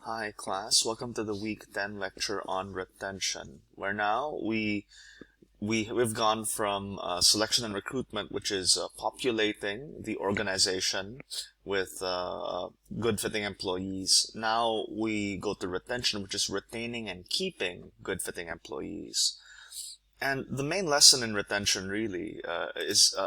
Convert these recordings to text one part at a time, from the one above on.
Hi class, welcome to the week 10 lecture on retention, where now we've gone from selection and recruitment, which is populating the organization with good fitting employees. Now we go to retention, which is retaining and keeping good fitting employees. And the main lesson in retention really is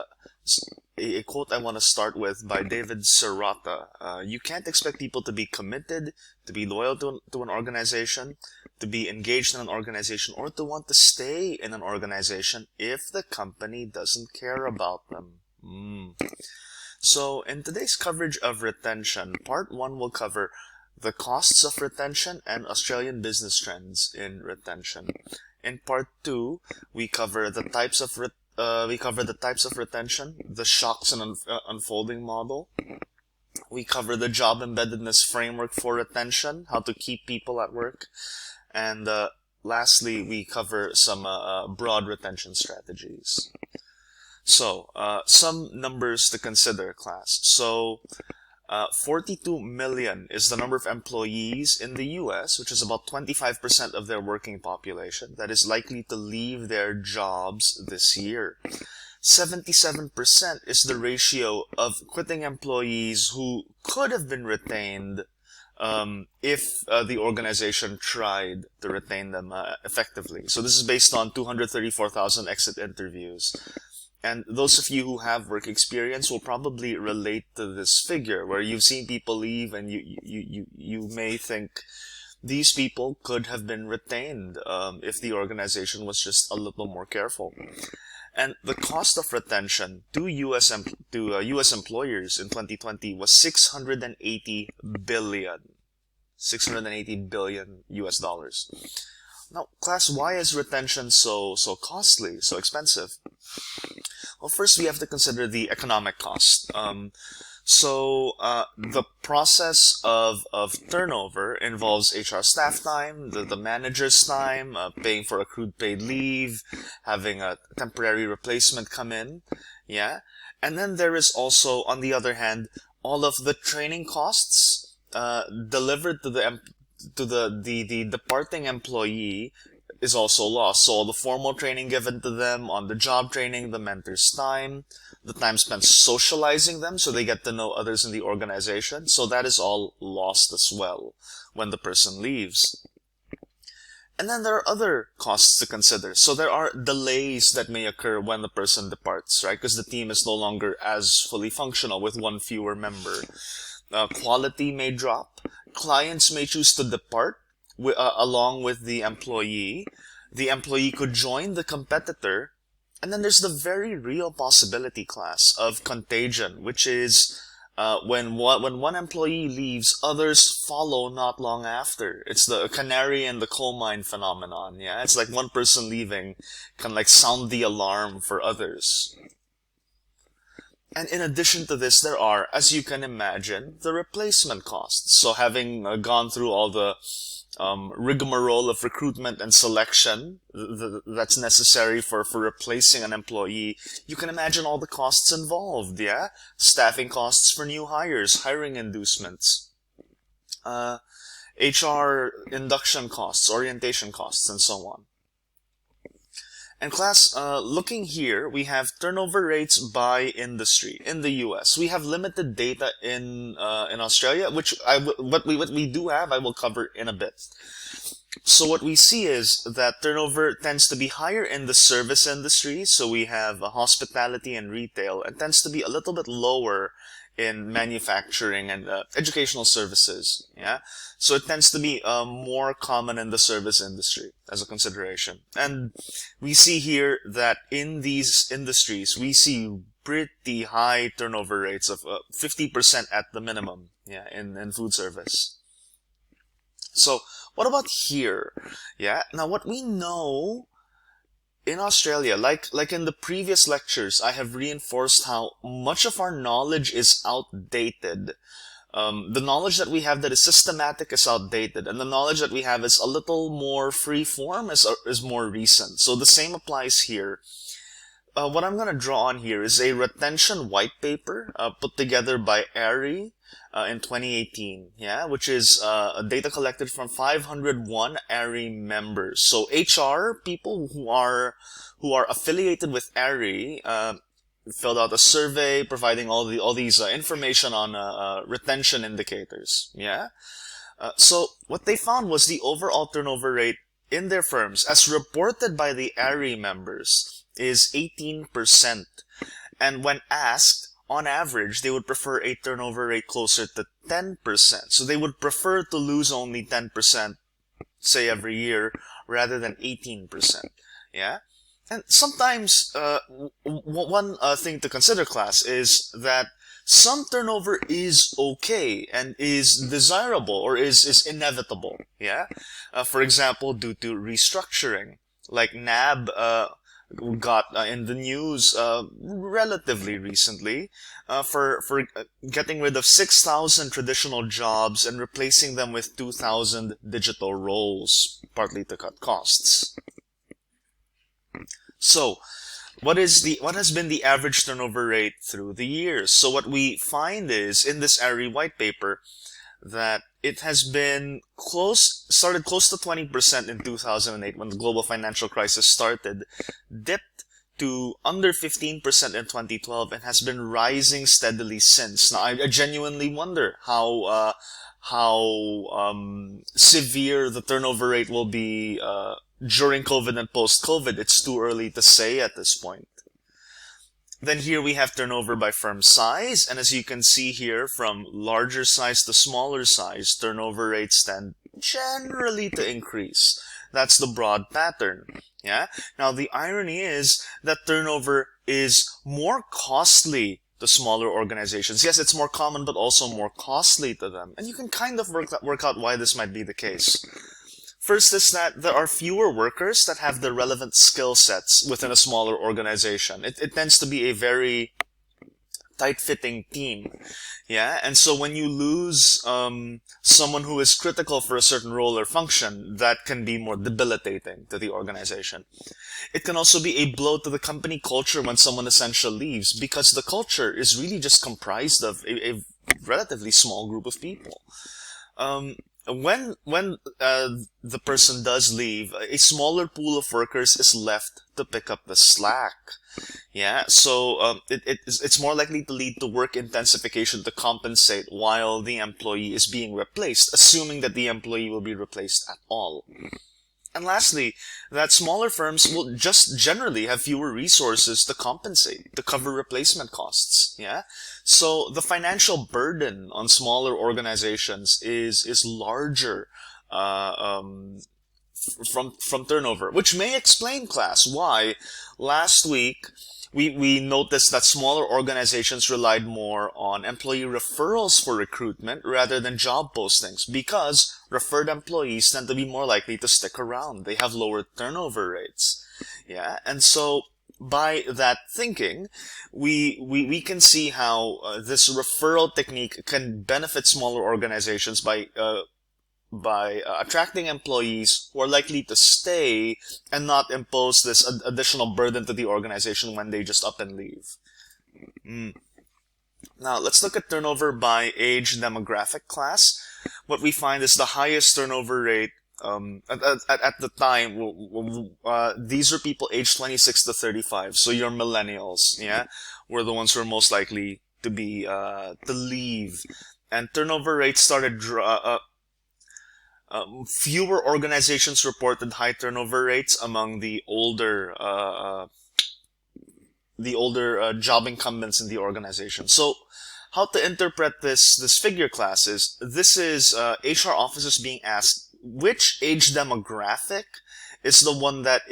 a quote I want to start with by David Serrata. You can't expect people to be committed, to be loyal to an organization, to be engaged in an organization, or to want to stay in an organization if the company doesn't care about them. So in today's coverage of retention, part 1 will cover the costs of retention and Australian business trends in retention. In part 2, we cover the types of retention, the shocks and unfolding model. We cover the job embeddedness framework for retention, how to keep people at work, and lastly, we cover some broad retention strategies. So, some numbers to consider, class. So, 42 million is the number of employees in the US, which is about 25% of their working population, that is likely to leave their jobs this year. 77% is the ratio of quitting employees who could have been retained if the organization tried to retain them effectively. So this is based on 234,000 exit interviews. And those of you who have work experience will probably relate to this figure, where you've seen people leave and you may think these people could have been retained if the organization was just a little more careful. And the cost of retention to US employers in 2020 was $680 billion US dollars. Now, class, why is retention so costly, so expensive? Well, first we have to consider the economic cost. The process of turnover involves HR staff time, the manager's time, paying for accrued paid leave, having a temporary replacement come in, yeah. And then there is also, on the other hand, all of the training costs delivered to the departing employee is also lost. So all the formal training given to them, on the job training, the mentor's time, the time spent socializing them so they get to know others in the organization. So that is all lost as well when the person leaves. And then there are other costs to consider. So there are delays that may occur when the person departs, right? Because the team is no longer as fully functional with one fewer member. Quality may drop. Clients may choose to depart along with the employee. The employee could join the competitor. And then there's the very real possibility, class, of contagion, which is when one employee leaves, others follow not long after. It's the canary in the coal mine phenomenon, yeah? It's like one person leaving can like sound the alarm for others. And in addition to this, there are, as you can imagine, the replacement costs. So having gone through all the rigmarole of recruitment and selection that's necessary for replacing an employee, you can imagine all the costs involved, yeah? Staffing costs for new hires, hiring inducements, HR induction costs, orientation costs, and so on. And class, looking here, we have turnover rates by industry in the US. We have limited data in Australia, which what we do have, I will cover in a bit. So what we see is that turnover tends to be higher in the service industry. So we have hospitality and retail, and tends to be a little bit lower in manufacturing and educational services. Yeah, so it tends to be more common in the service industry as a consideration. And we see here that in these industries we see pretty high turnover rates of 50% at the minimum. Yeah, in food service. So what about here? Yeah, now what we know in Australia, like in the previous lectures, I have reinforced how much of our knowledge is outdated. The knowledge that we have that is systematic is outdated, and the knowledge that we have is a little more free form is more recent. So the same applies here. what I'm going to draw on here is a retention white paper put together by ARI in 2018, yeah, which is data collected from 501 ARI members. So HR people who are affiliated with ARI filled out a survey providing all these information on retention indicators, yeah. So what they found was the overall turnover rate in their firms, as reported by the ARI members, is 18%. And when asked, on average, they would prefer a turnover rate closer to 10%. So they would prefer to lose only 10%, say, every year, rather than 18%. Yeah? And sometimes, one thing to consider, class, is that some turnover is okay and is desirable or is inevitable. Yeah? For example, due to restructuring. Like NAB got in the news relatively recently for getting rid of 6,000 traditional jobs and replacing them with 2,000 digital roles, partly to cut costs. So, what has been the average turnover rate through the years? So what we find is, in this ARI white paper, that it has been started close to 20% in 2008 when the global financial crisis started, dipped to under 15% in 2012, and has been rising steadily since. Now, I genuinely wonder how severe the turnover rate will be during COVID and post-COVID. It's too early to say at this point. Then here we have turnover by firm size, and as you can see here, from larger size to smaller size, turnover rates tend generally to increase. That's the broad pattern. Yeah. Now the irony is that turnover is more costly to smaller organizations. Yes, it's more common, but also more costly to them. And you can kind of work out why this might be the case. First is that there are fewer workers that have the relevant skill sets within a smaller organization. It tends to be a very tight-fitting team. Yeah, and so when you lose someone who is critical for a certain role or function, that can be more debilitating to the organization. It can also be a blow to the company culture when someone essentially leaves, because the culture is really just comprised of a relatively small group of people. When the person does leave, a smaller pool of workers is left to pick up the slack. Yeah, so it's more likely to lead to work intensification to compensate while the employee is being replaced, assuming that the employee will be replaced at all. And lastly, that smaller firms will just generally have fewer resources to compensate, to cover replacement costs. Yeah, so the financial burden on smaller organizations is larger from turnover, which may explain, class, why last week we noticed that smaller organizations relied more on employee referrals for recruitment rather than job postings, because referred employees tend to be more likely to stick around. They have lower turnover rates. Yeah, and so by that thinking, we can see how this referral technique can benefit smaller organizations by attracting employees who are likely to stay and not impose this additional burden to the organization when they just up and leave. Now, let's look at turnover by age demographic class. What we find is the highest turnover rate at the time. These are people aged 26 to 35, so your millennials, yeah, were the ones who are most likely to be to leave. And turnover rates started fewer organizations reported high turnover rates among the older job incumbents in the organization. So, how to interpret this figure, class, is this is HR officers being asked which age demographic is the one that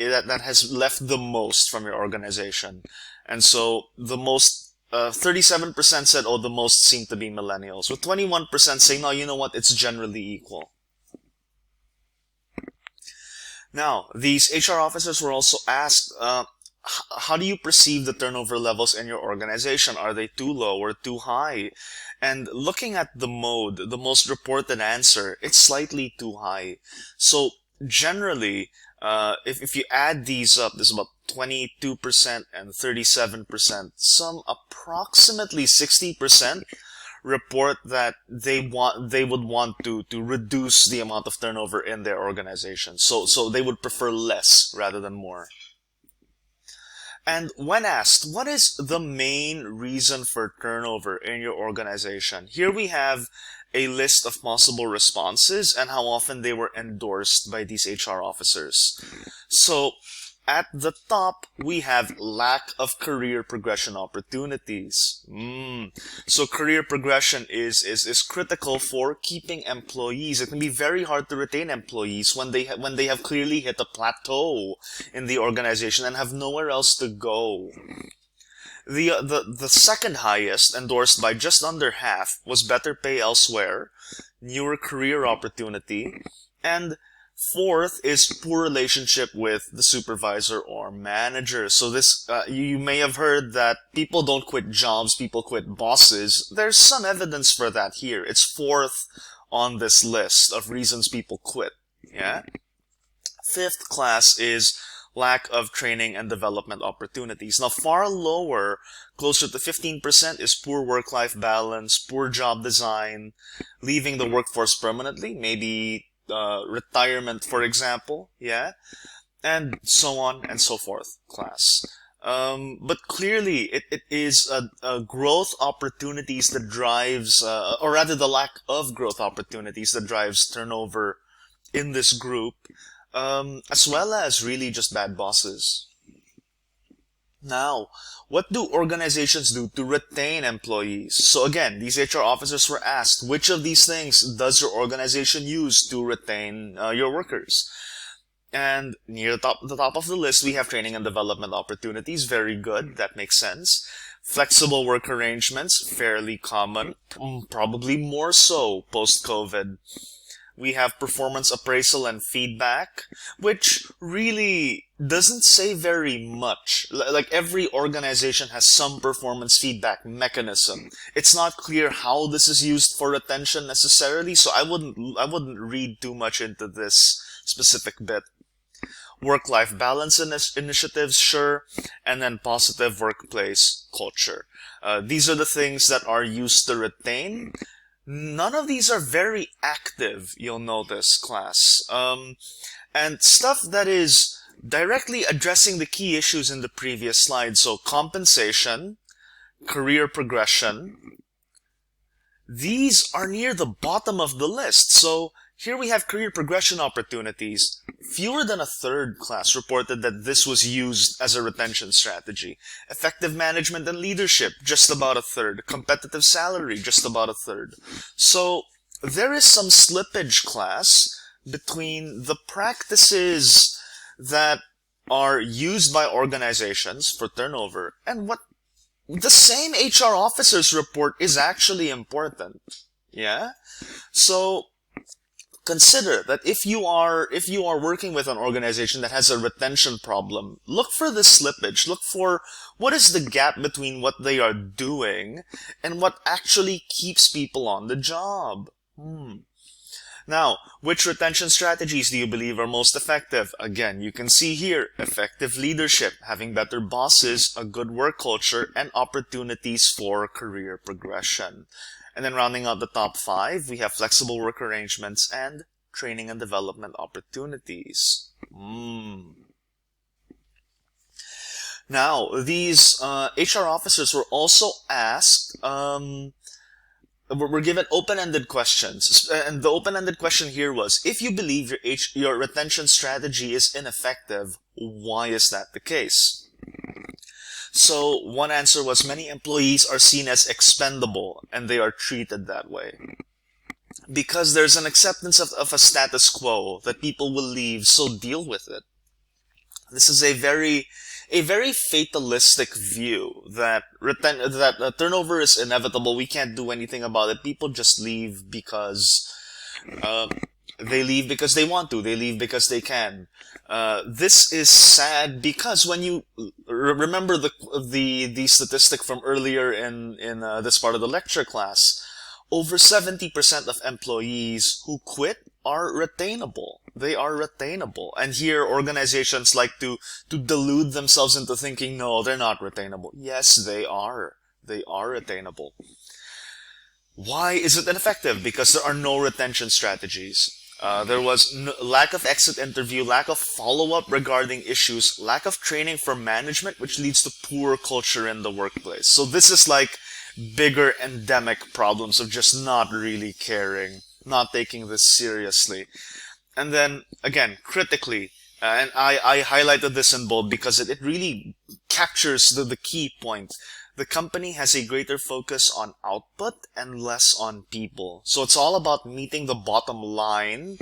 has left the most from your organization. And so the most 37% said, oh, the most seem to be millennials, with 21% saying, no, you know what, it's generally equal. Now, these HR officers were also asked, how do you perceive the turnover levels in your organization? Are they too low or too high? And looking at the mode, the most reported answer, it's slightly too high. So generally, if you add these up, there's about 22% and 37%. Some approximately 60% report that they would want to reduce the amount of turnover in their organization. So they would prefer less rather than more. And when asked, what is the main reason for turnover in your organization? Here we have a list of possible responses and how often they were endorsed by these HR officers. So at the top, we have lack of career progression opportunities. So career progression is critical for keeping employees. It can be very hard to retain employees when they have clearly hit a plateau in the organization and have nowhere else to go. The second highest, endorsed by just under half, was better pay elsewhere, newer career opportunity, and fourth is poor relationship with the supervisor or manager. So this, you may have heard that people don't quit jobs, people quit bosses. There's some evidence for that here. It's fourth on this list of reasons people quit. Yeah? Fifth class is lack of training and development opportunities. Now, far lower, closer to 15%, is poor work-life balance, poor job design, leaving the workforce permanently, maybe retirement, for example, yeah, and so on and so forth, class. But clearly, it is growth opportunities that drives, or rather the lack of growth opportunities that drives turnover in this group, as well as really just bad bosses. Now, what do organizations do to retain employees? So again, these HR officers were asked, which of these things does your organization use to retain your workers? And near the top of the list, we have training and development opportunities. Very good. That makes sense. Flexible work arrangements, fairly common, probably more so post-COVID. We have performance appraisal and feedback, which really doesn't say very much. Like every organization has some performance feedback mechanism. It's not clear how this is used for retention necessarily, so I wouldn't read too much into this specific bit. Work-life balance initiatives, sure, and then positive workplace culture. These are the things that are used to retain. None of these are very active, you'll notice, class. And stuff that is directly addressing the key issues in the previous slide. So compensation, career progression, these are near the bottom of the list. So here we have career progression opportunities. Fewer than a third, class, reported that this was used as a retention strategy. Effective management and leadership, just about a third. Competitive salary, just about a third. So there is some slippage, class, between the practices that are used by organizations for turnover and what the same HR officers report is actually important. Yeah? So consider that if you are working with an organization that has a retention problem, look for the slippage. Look for what is the gap between what they are doing and what actually keeps people on the job. Now, which retention strategies do you believe are most effective? Again, you can see here, effective leadership, having better bosses, a good work culture, and opportunities for career progression. And then rounding out the top 5, we have flexible work arrangements and training and development opportunities. Now, these HR officers were also asked, were given open-ended questions. And the open-ended question here was, if you believe your retention strategy is ineffective, why is that the case? So one answer was, many employees are seen as expendable and they are treated that way. Because there's an acceptance of a status quo that people will leave, so deal with it. This is a very fatalistic view that turnover is inevitable. We can't do anything about it. People just leave because they leave because they want to. They leave because they can. This is sad because when you remember the statistic from earlier in this part of the lecture class, over 70% of employees who quit are retainable. They are retainable. And here, organizations like to delude themselves into thinking, no, they're not retainable. Yes, they are. They are retainable. Why is it ineffective? Because there are no retention strategies. There was lack of exit interview, lack of follow-up regarding issues, lack of training for management, which leads to poor culture in the workplace. So this is like bigger endemic problems of just not really caring, not taking this seriously. And then, again, critically, and I highlighted this in bold because it really captures the key point. The company has a greater focus on output and less on people. So it's all about meeting the bottom line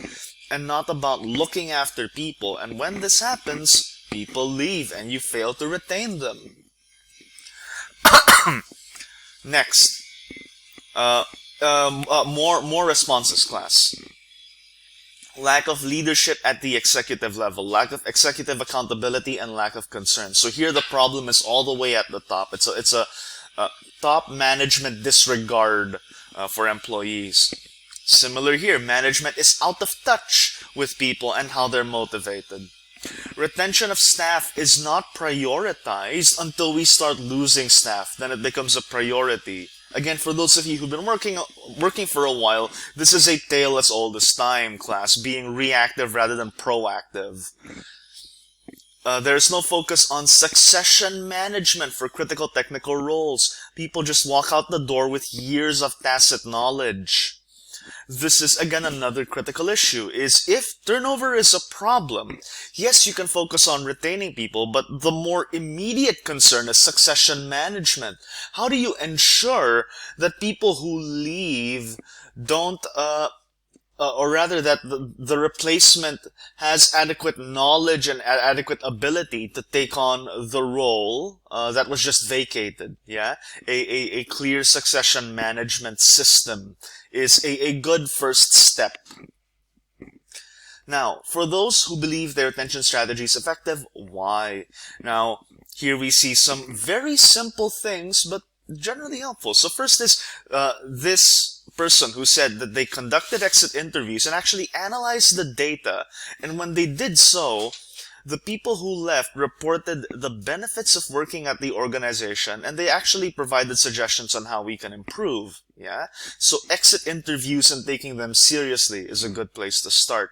and not about looking after people. And when this happens, people leave and you fail to retain them. Next, more responses, class. Lack of leadership at the executive level, lack of executive accountability, and lack of concern. So here the problem is all the way at the top. It's a top management disregard for employees. Similar here, management is out of touch with people and how they're motivated. Retention of staff is not prioritized until we start losing staff. Then it becomes a priority. Again, for those of you who've been working for a while, this is a tale as old as time, class, being reactive rather than proactive. There's no focus on succession management for critical technical roles. People just walk out the door with years of tacit knowledge. This is, again, another critical issue, is if turnover is a problem, yes, you can focus on retaining people, but the more immediate concern is succession management. How do you ensure that people who leave don't, or rather that the replacement has adequate knowledge and adequate ability to take on the role that was just vacated, yeah? A clear succession management system is a good first step. Now, for those who believe their retention strategy is effective, why? Now, here we see some very simple things, but generally helpful. So first is this person who said that they conducted exit interviews and actually analyzed the data, and when they did so, the people who left reported the benefits of working at the organization, and they actually provided suggestions on how we can improve. Yeah? So exit interviews and taking them seriously is a good place to start.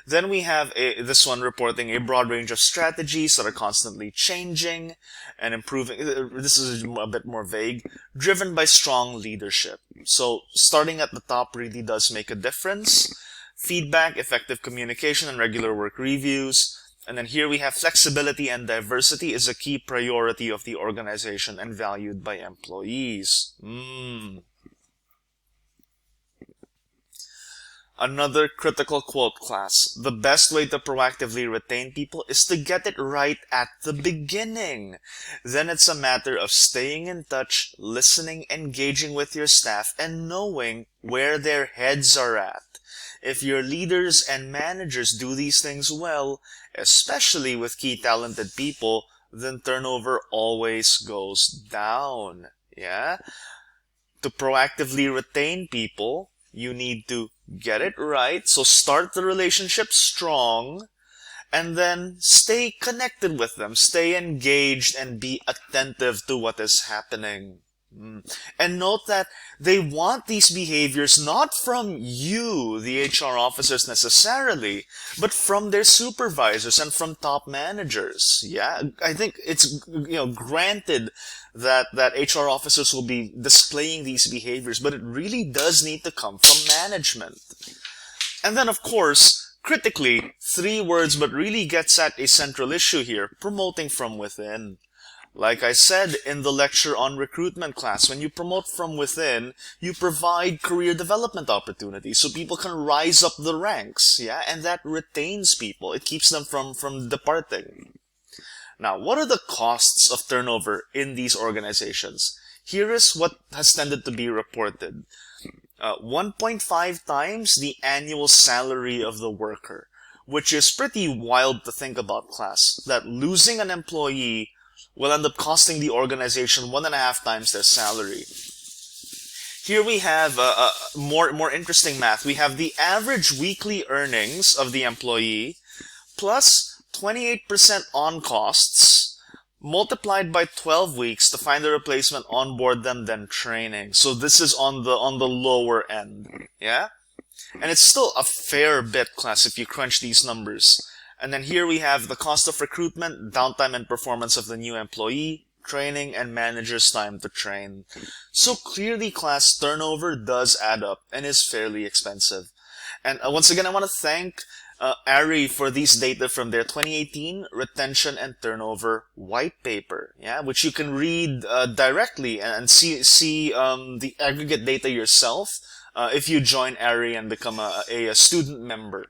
Then we have this one reporting a broad range of strategies that are constantly changing and improving. This is a bit more vague. Driven by strong leadership. So starting at the top really does make a difference. Feedback, effective communication, and regular work reviews. And then here we have flexibility and diversity is a key priority of the organization and valued by employees. Another critical quote, class. The best way to proactively retain people is to get it right at the beginning. Then it's a matter of staying in touch, listening, engaging with your staff, and knowing where their heads are at. If your leaders and managers do these things well, especially with key talented people, then turnover always goes down. Yeah? To proactively retain people, you need to get it right. So start the relationship strong and then stay connected with them. Stay engaged and be attentive to what is happening. And note that they want these behaviors not from you, the HR officers necessarily, but from their supervisors and from top managers. Yeah, I think it's, granted that HR officers will be displaying these behaviors, but it really does need to come from management. And then, of course, critically, 3 words, but really gets at a central issue here, promoting from within. Like I said in the lecture on recruitment class, when you promote from within, you provide career development opportunities so people can rise up the ranks, yeah? And that retains people. It keeps them from departing. Now, what are the costs of turnover in these organizations? Here is what has tended to be reported. 1.5 times the annual salary of the worker, which is pretty wild to think about, class. That losing an employee will end up costing the organization 1.5 times their salary. Here we have more interesting math. We have the average weekly earnings of the employee plus 28% on costs multiplied by 12 weeks to find the replacement, onboard them, then training. So this is on the lower end. Yeah? And it's still a fair bit, class, if you crunch these numbers. And then here we have the cost of recruitment, downtime and performance of the new employee, training, and manager's time to train. So clearly, class, turnover does add up and is fairly expensive. And once again, I want to thank ARI for these data from their 2018 Retention and Turnover White Paper, yeah, which you can read directly and see the aggregate data yourself if you join ARI and become a student member.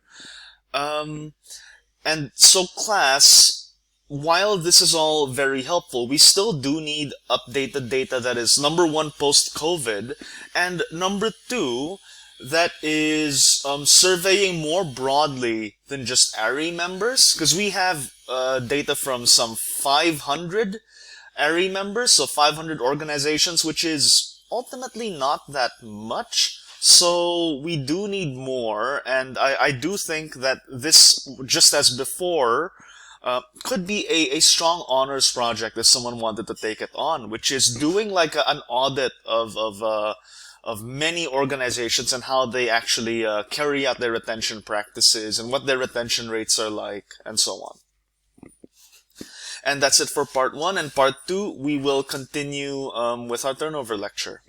And so, class, while this is all very helpful, we still do need updated data that is, number one, post-COVID, and number two, that is surveying more broadly than just ARI members, because we have data from some 500 ARI members, so 500 organizations, which is ultimately not that much. So we do need more, and I do think that this, just as before, could be a strong honors project if someone wanted to take it on, which is doing like an audit of many organizations and how they actually carry out their retention practices and what their retention rates are like, and so on. And that's it for part one. And part two, we will continue with our turnover lecture.